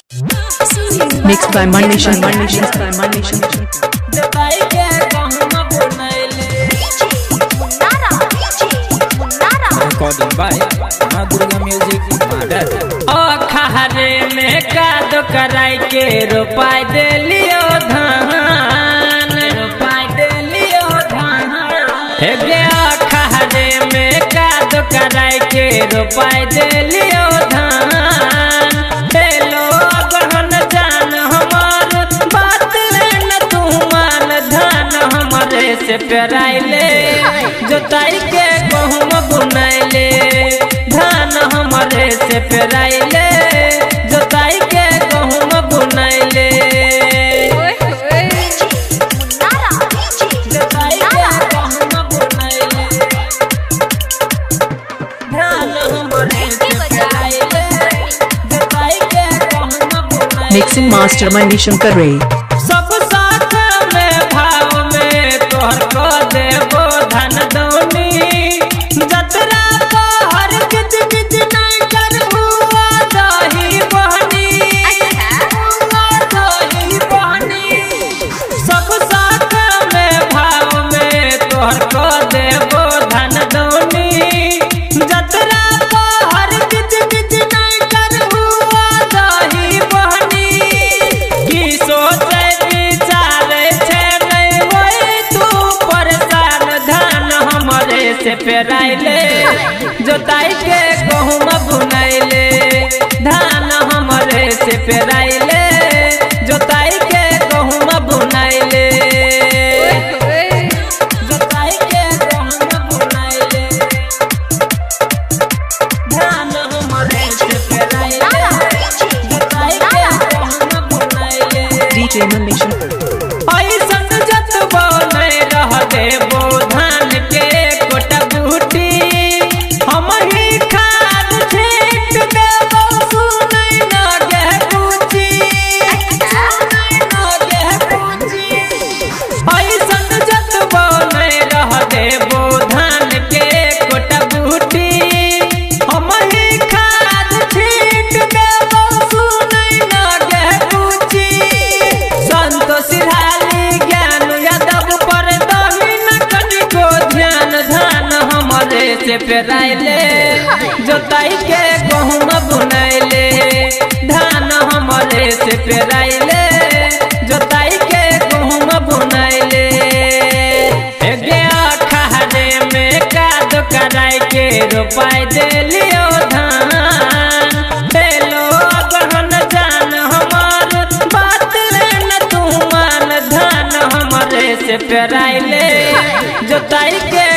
Mixed by Mandation. Recording by Durga Music Mother. खहरे में कादो कराई के रोपाई दे लियो धान, रोपाई दे लियो धान। हे गया खहरे में कादो कराई के रोपाई दे लियो धान। हेलो गहन जान हमार बात न तू मान, धान हमारे से पेराइले जोताई के गहुम बुनाइले, धान हमारे से पेराइले जोताई के गहुम बुनाइले। जोताई के गहुम बुनाइले, धान हमारे से पेराइले जोताई के गहुम बुनाइले। Mixing Master Mandation Ray. सब साथ में भाव में तोहर को देबो धन दौनी, जतरा को हर किच किच नहीं करबू दही बहनी, दही बहनी। सब साथ में भाव में तोहर को देबो धन दौनी, जतरा को हर किच किच नहीं करबू दही बहनी। की सोचे विचारे छे नहीं होई तू परेशान, धान हमारे से पेराइले जोताई के गहुम बुनाइले, धान हमारे से पेराइले जोताई के गहुम बुनाइले, जोताई के गहुम बुनाइले। धान हमारे से पेराइले जोताई के गहुम बुनाइले। DJ Mandation. ऐसन जतबो नहीं रह देबो धान के कोटा बूटी, हम ही खाद छीट देबो सुनै न गे पूछी, सुनै न गे पूछी। ऐसन जतबो नहीं रह देबो धान के कोटा बूटी, हम ही खाद छीट देबो सुनै न गे पूछी। संतोष सिधाली ज्ञान यादव पर दही न कनिको ध्यान, धान हमारे से पेराइले जोताई के गहुम बुनाइले, धान हमारे से पेराइले जोताई के गहुम बुनाइले। हे गया खहरे में कादो कराई के रोपाई दे लियो धान। हेलो गहन जान हमार बात न तू मान, धान हमारे से पेराइले जोताई के